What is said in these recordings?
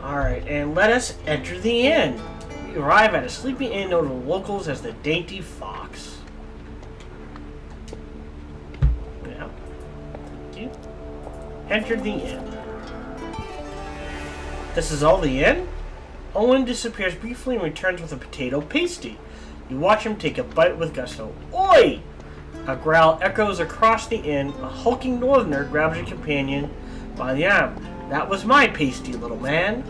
Alright, and let us enter the inn. We arrive at a sleepy inn known to locals as the Dainty Fox. Yeah. Thank you. Enter the inn. This is all the inn? Owen disappears briefly and returns with a potato pasty. You watch him take a bite with gusto. Oi! A growl echoes across the inn. A hulking northerner grabs your companion by the arm. That was my pasty, little man.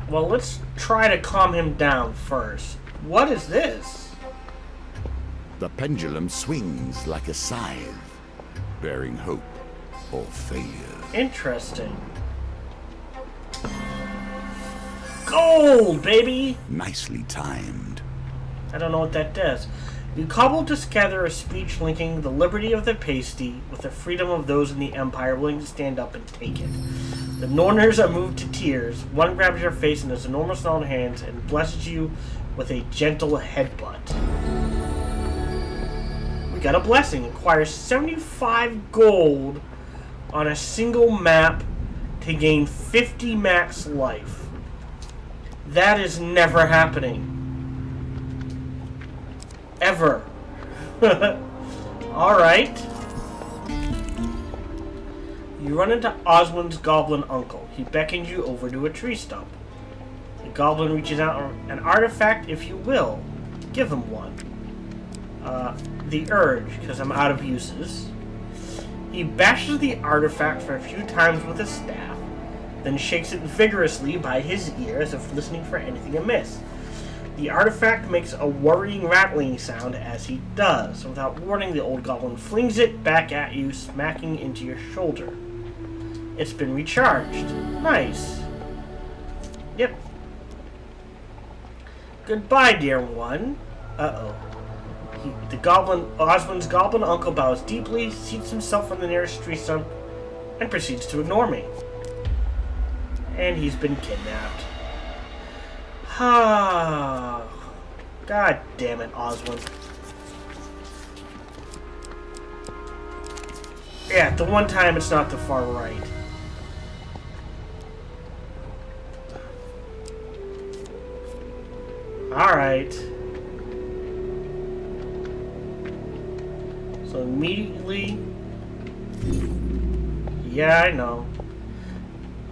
Well, let's try to calm him down first. What is this? The pendulum swings like a scythe, bearing hope or failure. Interesting. Gold, baby! Nicely timed. I don't know what that does. You cobbled together a speech linking the liberty of the pasty with the freedom of those in the Empire willing to stand up and take it. The Norners are moved to tears. One grabs your face in his enormous long hands and blesses you with a gentle headbutt. We got a blessing. Acquire 75 gold on a single map to gain 50 max life. That is never happening. Ever. Alright. You run into Oswald's goblin uncle. He beckons you over to a tree stump. The goblin reaches out an artifact, if you will. Give him one. The urge, because I'm out of uses. He bashes the artifact for a few times with his staff, then shakes it vigorously by his ear as if listening for anything amiss. The artifact makes a worrying rattling sound as he does. Without warning, the old goblin flings it back at you, smacking into your shoulder. It's been recharged. Nice. Yep. Goodbye, dear one. Uh-oh. Oswald's goblin uncle bows deeply, seats himself on the nearest tree stump, and proceeds to ignore me. And he's been kidnapped. Ah, God damn it, Oswald. Yeah, the one time it's not the far right. Alright. So immediately... Yeah, I know.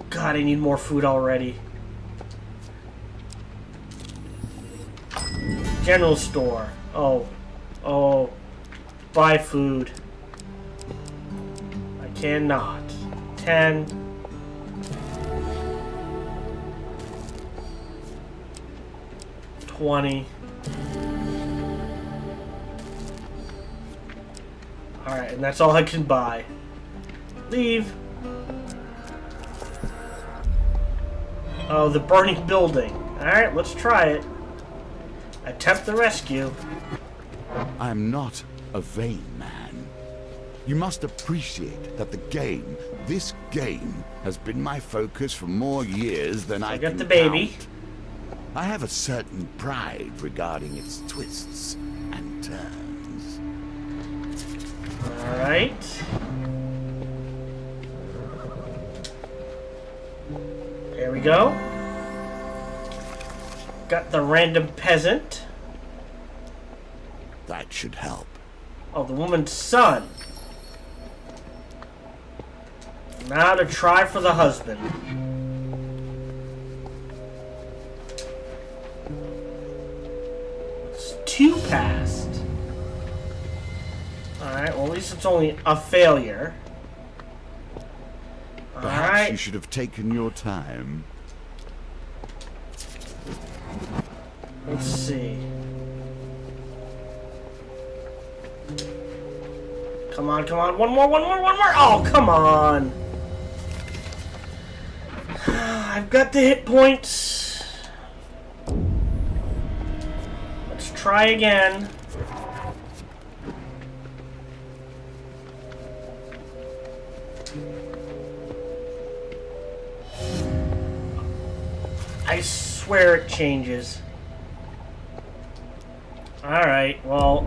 God, I need more food already. General store. Oh. Buy food. I cannot. 10. $20. Alright, and that's all I can buy. Leave. Oh, the burning building. Alright, let's try it. Attempt the rescue. I'm not a vain man. You must appreciate that this game, has been my focus for more years than I can got the baby. count. I have a certain pride regarding its twists and turns. Alright. There we go. Got the random peasant. That should help. Oh, the woman's son. Now to try for the husband. It's 2 passed. Alright, well at least it's only a failure. Perhaps you should have taken your time. Let's see. Come on. One more. Oh, come on. I've got the hit points. Let's try again. I swear it changes. Alright, well...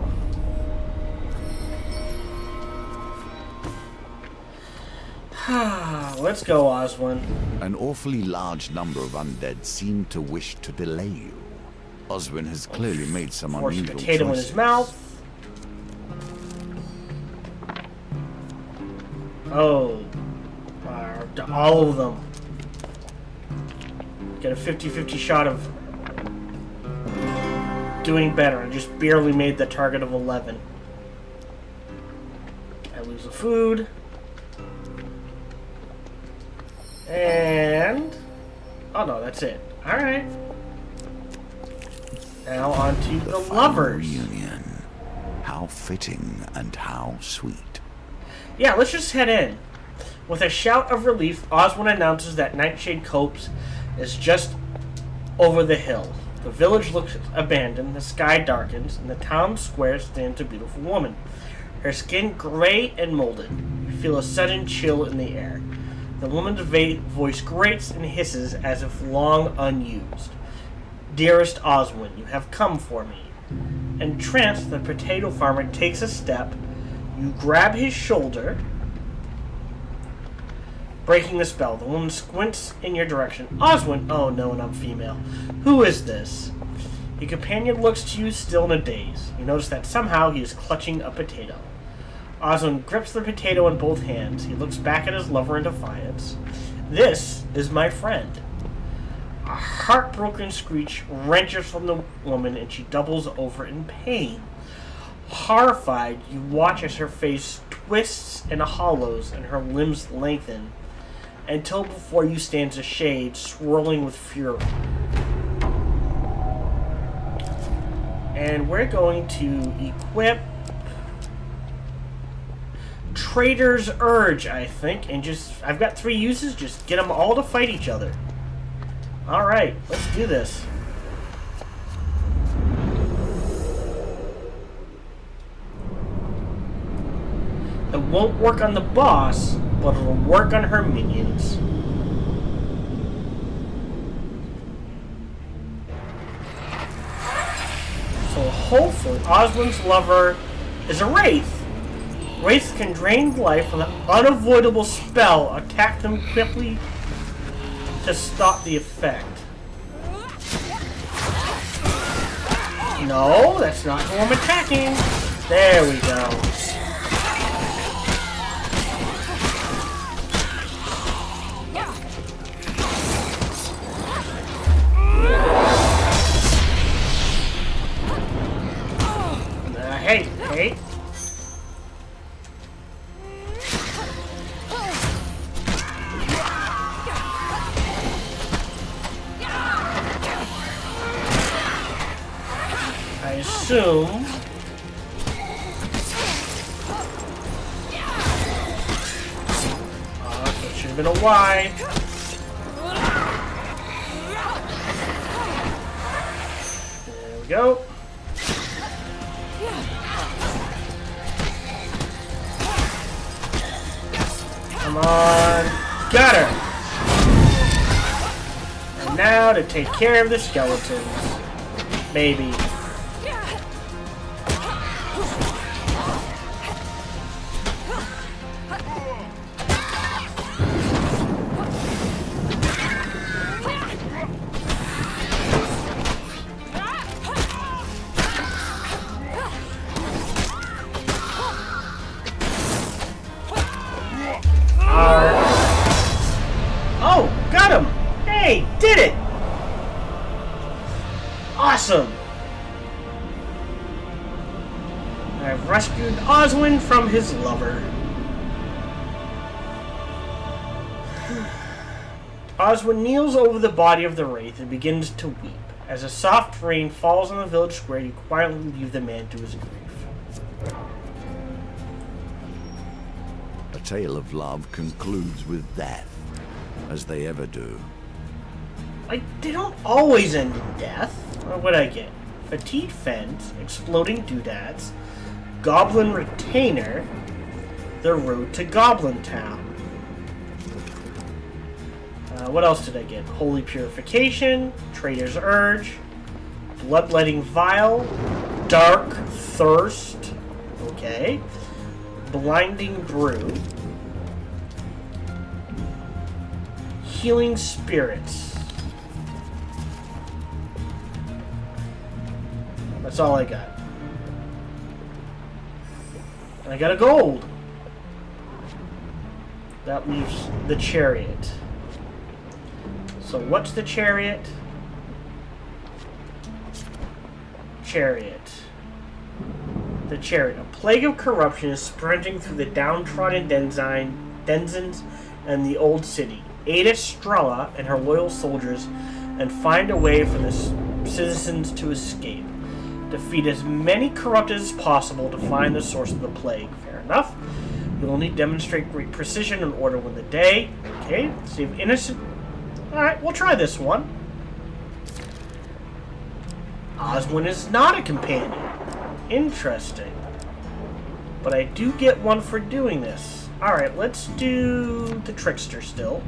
Let's go, Oswin. An awfully large number of undead seem to wish to delay you. Oswin has clearly made some Force a unusual potato choices. in his mouth. Oh. All of them. Get a 50-50 shot of doing better. I just barely made the target of 11. I lose the food. And... oh no, that's it. Alright. Now on to the lovers. Reunion. How fitting and how sweet. Yeah, let's just head in. With a shout of relief, Oswin announces that Nightshade Copse is just over the hill. The village looks abandoned, the sky darkens, and the town square stands a beautiful woman. Her skin gray and molded. You feel a sudden chill in the air. The woman's voice grates and hisses as if long unused. Dearest Oswin, you have come for me. Entranced, the potato farmer takes a step. You grab his shoulder, breaking the spell. The woman squints in your direction. Oswin, oh no, and I'm female. Who is this? Your companion looks to you still in a daze. You notice that somehow he is clutching a potato. Oswin grips the potato in both hands. He looks back at his lover in defiance. This is my friend. A heartbroken screech wrenches from the woman and she doubles over in pain. Horrified, you watch as her face twists and hollows and her limbs lengthen until before you stands a shade swirling with fury. And we're going to equip Traitor's Urge, I think, and I've got 3 uses, just get them all to fight each other. Alright, let's do this. It won't work on the boss, but it'll work on her minions. So hopefully Oswin's lover is a Wraith. Wraiths can drain life with an unavoidable spell. Attack them quickly to stop the effect. No, that's not who I'm attacking. There we go. Hey. I assume so it should have been a Y. There we go. Come on. Got her. And now to take care of the skeletons. Maybe. Oh, got him! Hey, did it! Awesome! I've rescued Oswin from his lover. Oswin kneels over the body of the Wraith and begins to weep. As a soft rain falls on the village square, you quietly leave the man to his grief. A tale of love concludes with death, as they ever do. Like, they don't always end in death. What'd I get? Fatigued Fence, Exploding Doodads, Goblin Retainer, The Road to Goblin Town. What else did I get? Holy Purification, Traitor's Urge, Bloodletting Vial, Dark Thirst, okay, Blinding Brew, healing spirits. That's all I got. And I got a gold. That leaves the chariot. So what's the chariot? Chariot. The chariot. A plague of corruption is spreading through the downtrodden denizens and the old city. Aid Estrella and her loyal soldiers and find a way for the citizens to escape. Defeat as many corrupted as possible to find the source of the plague. Fair enough. You'll only demonstrate great precision in order to win the day. Okay, save innocent. Alright, we'll try this one. Oswin is not a companion. Interesting. But I do get one for doing this. Alright, let's do the trickster still.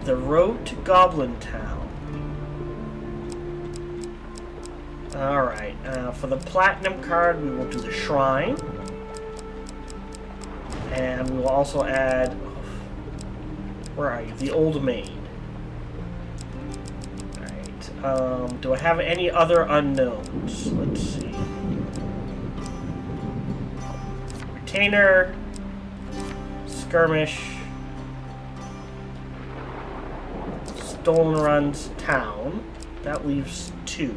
The road to Goblin Town. Alright, for the platinum card, we will do the shrine. And we will also add... Where are you? The old maid. Alright, do I have any other unknowns? Let's see. Retainer. Skirmish. Stolen Runs Town. That leaves 2.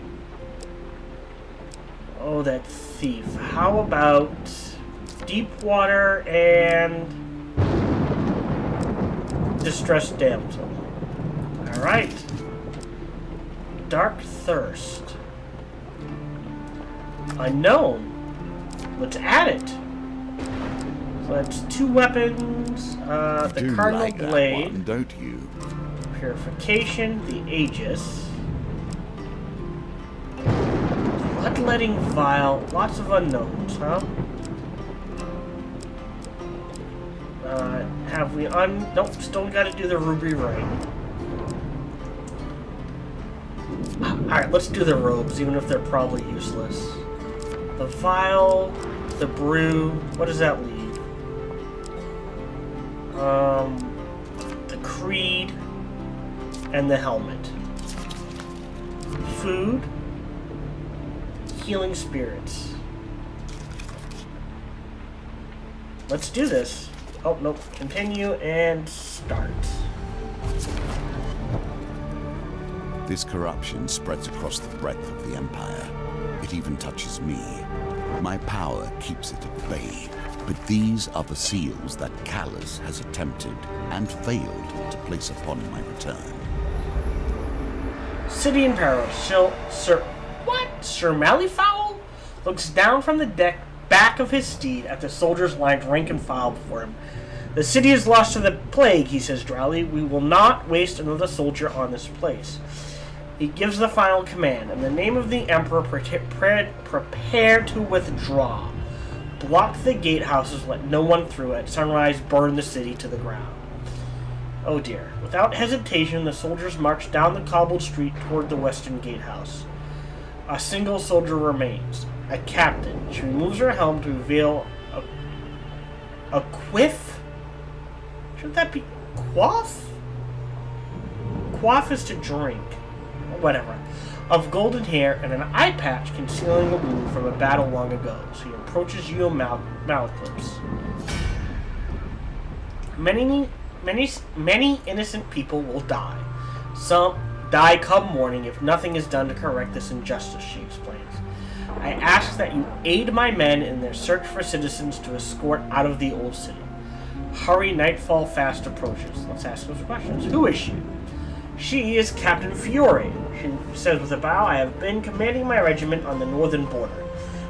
Oh, that thief. How about Deepwater and Distressed Damsel? Alright. Dark Thirst. Unknown. Let's add it. So that's 2 weapons. The Cardinal like Blade. that one, don't you? Purification, the Aegis. Bloodletting Vial. Lots of unknowns, huh? Have we nope, still gotta do the Ruby Ring. Alright, let's do the robes, even if they're probably useless. The Vial, the Brew, what does that leave? The Creed, and the Helmet. Food, Healing Spirits. Let's do this. Oh, nope. Continue and start. This corruption spreads across the breadth of the Empire. It even touches me. My power keeps it at bay. But these are the seals that Callus has attempted and failed to place upon my return. City in peril. Sir Malifowl looks down from the back of his steed at the soldiers lined rank and file before him. The city is lost to the plague, he says dryly. We will not waste another soldier on this place. He gives the final command. In the name of the Emperor, prepare to withdraw. Block the gatehouses, let no one through. At sunrise, burn the city to the ground. Oh dear. Without hesitation, the soldiers march down the cobbled street toward the western gatehouse. A single soldier remains. A captain. She removes her helm to reveal a quiff? Should that be quaff? Quaff is to drink. Whatever. Of golden hair and an eye patch concealing a wound from a battle long ago. So he approaches you, Malaclips. Many innocent people will die. Some die come morning if nothing is done to correct this injustice, she explains. I ask that you aid my men in their search for citizens to escort out of the old city. Hurry, nightfall fast approaches. Let's ask those questions. Who is she? She is Captain Fiore. She says with a bow, I have been commanding my regiment on the northern border.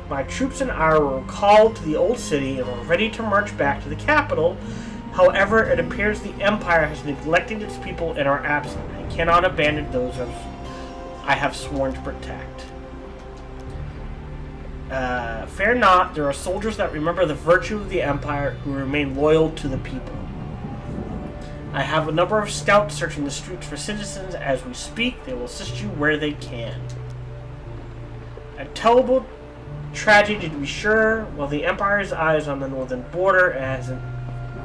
My troops and I were called to the old city and were ready to march back to the capital. However, it appears the Empire has neglected its people in our absence. I cannot abandon those I have sworn to protect. Fear not, there are soldiers that remember the virtue of the Empire who remain loyal to the people. I have a number of scouts searching the streets for citizens as we speak. They will assist you where they can. A terrible tragedy to be sure. While the Empire's eye is on the northern border, it has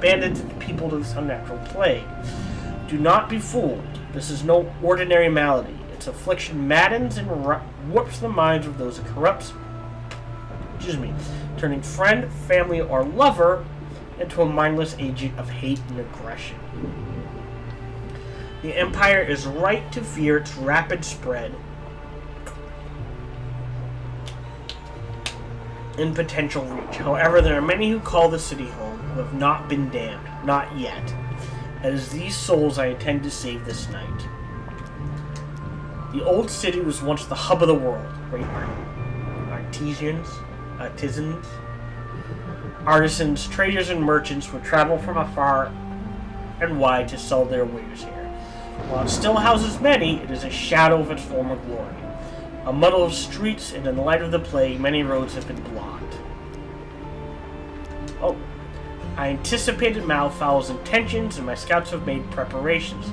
bandits and people to this unnatural plague. Do not be fooled. This is no ordinary malady. Its affliction maddens and warps the minds of those it corrupts. Turning friend, family, or lover into a mindless agent of hate and aggression. The Empire is right to fear its rapid spread and potential reach. However, there are many who call the city home who have not been damned. Not yet. It is these souls I intend to save this night. The old city was once the hub of the world. Great artisans, traders, and merchants would travel from afar and wide to sell their wares here. While it still houses many, it is a shadow of its former glory. A muddle of streets, and in the light of the plague, many roads have been blocked. Oh, I anticipated Malfoul's intentions, and my scouts have made preparations.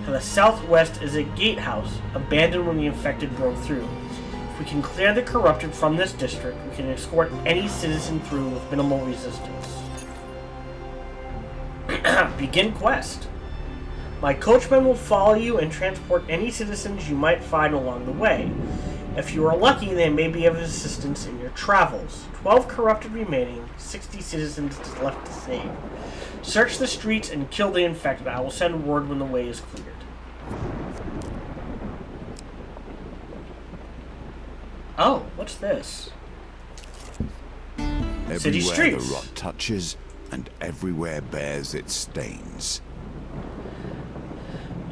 To the southwest is a gatehouse, abandoned when the infected broke through. If we can clear the corrupted from this district, we can escort any citizen through with minimal resistance. Begin quest. My coachman will follow you and transport any citizens you might find along the way. If you are lucky, they may be of assistance in your travels. 12 corrupted remaining, 60 citizens left to save. Search the streets and kill the infected. I will send word when the way is cleared. Oh, what's this? City Everywhere streets. the rot touches, and everywhere bears its stains.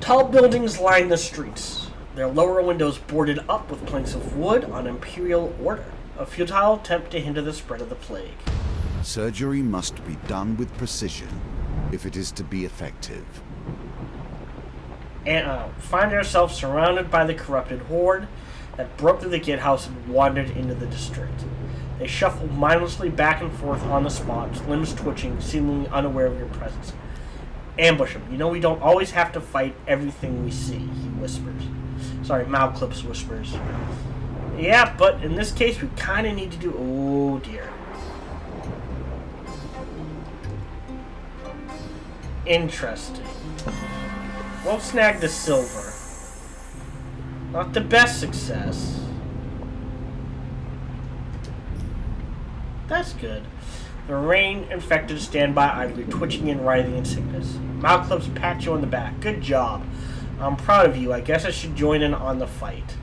Tall buildings line the streets, their lower windows boarded up with planks of wood on imperial order, a futile attempt to hinder the spread of the plague. Surgery must be done with precision if it is to be effective. And find ourselves surrounded by the corrupted horde that broke through the gatehouse and wandered into the district. They shuffled mindlessly back and forth on the spot, limbs twitching, seemingly unaware of your presence. Ambush him. You know we don't always have to fight everything we see, he whispers. Sorry, Malclips whispers. Yeah, but in this case we kind of need to do... Oh, dear. Interesting. Won't snag the silver. Not the best success. That's good. The rain infected stand by idly, twitching and writhing in sickness. Malclips pat you on the back. Good job. I'm proud of you. I guess I should join in on the fight.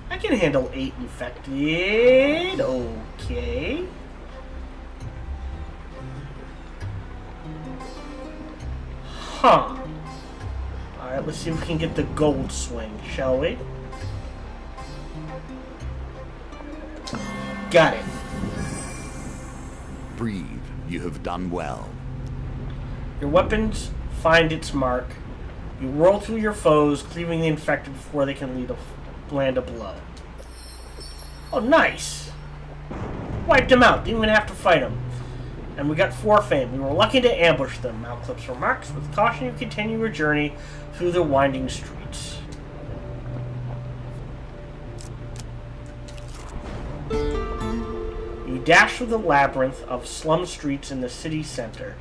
I can handle 8 infected. Okay. Huh. Alright, let's see if we can get the gold swing, shall we? Got it. Breathe, you have done well. Your weapons find its mark. You whirl through your foes, cleaving the infected before they can land a blow. Oh, nice! Wiped them out, didn't even have to fight them. And we got 4 fame. We were lucky to ambush them, Malclips remarks. With caution, you continue your journey through the winding streets. You dash through the labyrinth of slum streets in the city center.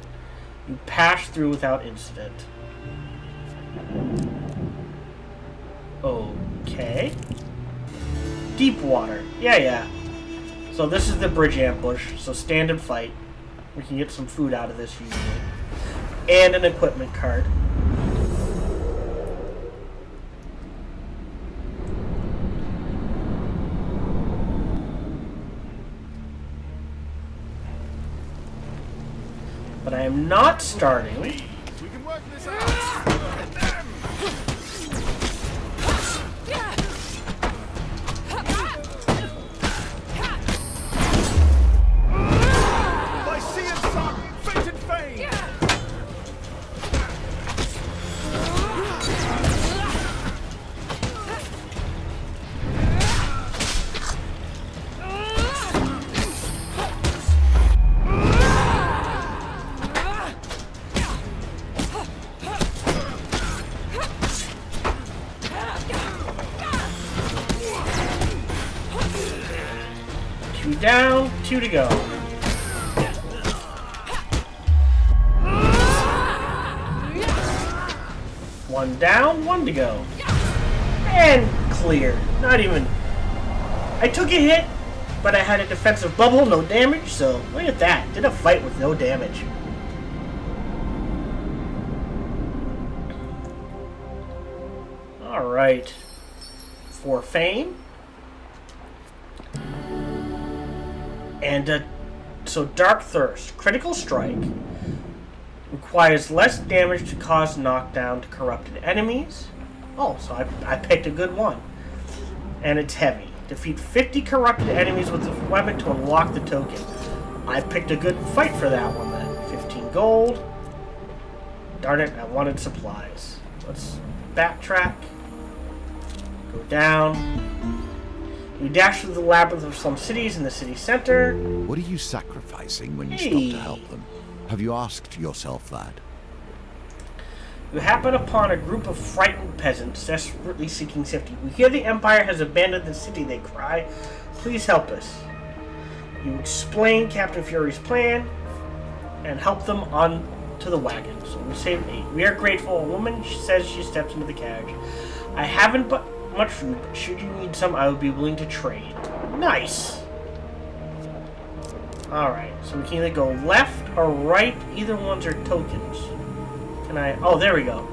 You pass through without incident. Okay. Deep water. Yeah. So this is the bridge ambush. So stand and fight. We can get some food out of this usually. And an equipment card. But I am not starting. We can work this out. By sea and sun, fate and fame. Two down, 2 to go. One down, one to go. And clear. Not even... I took a hit, but I had a defensive bubble, no damage, so look at that. Did a fight with no damage. Alright. For fame. And so Dark Thirst. Critical strike. Requires less damage to cause knockdown to corrupted enemies. Oh, so I picked a good one. And it's heavy. Defeat 50 corrupted enemies with this weapon to unlock the token. I picked a good fight for that one then. 15 gold. Darn it, I wanted supplies. Let's backtrack. Go down. You dash through the labyrinth of some cities in the city center. What are you sacrificing when you stop to help them? Have you asked yourself that? You happen upon a group of frightened peasants desperately seeking safety. We hear the Empire has abandoned the city, they cry. Please help us. You explain Captain Fury's plan and help them on to the wagon. So we save 8. We are grateful. A woman says she steps into the carriage. I haven't but much food, but should you need some, I would be willing to trade. Nice. Alright, so we can either go left or right. Either ones are tokens. Can I... Oh, there we go.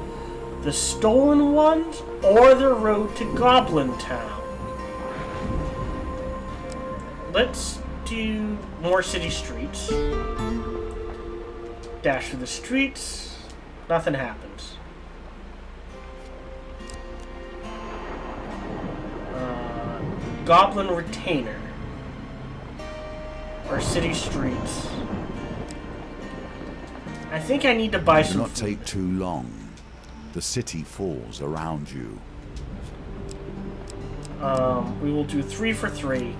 The stolen ones or the road to Goblin Town. Let's do more city streets. Dash through the streets. Nothing happens. Goblin Retainer. Or city streets. I think I need to buy some Do not food. take too long. The city falls around you. We will do 3 for 3.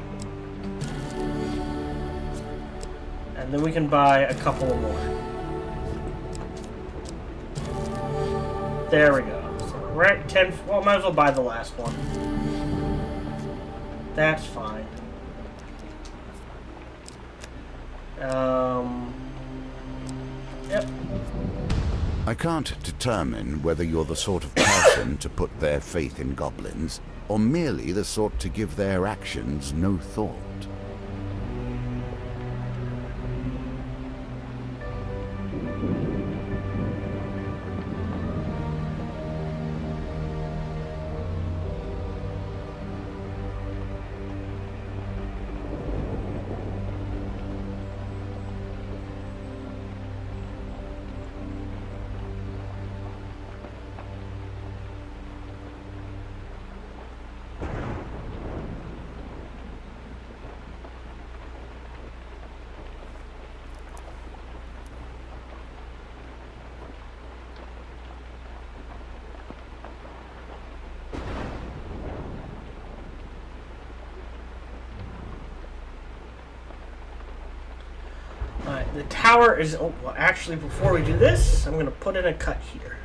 And then we can buy a couple more. There we go. So we're at 10. Well, might as well buy the last one. That's fine. Yep. I can't determine whether you're the sort of person to put their faith in goblins, or merely the sort to give their actions no thought. The tower is... Oh, well, actually, before we do this, I'm going to put in a cut here.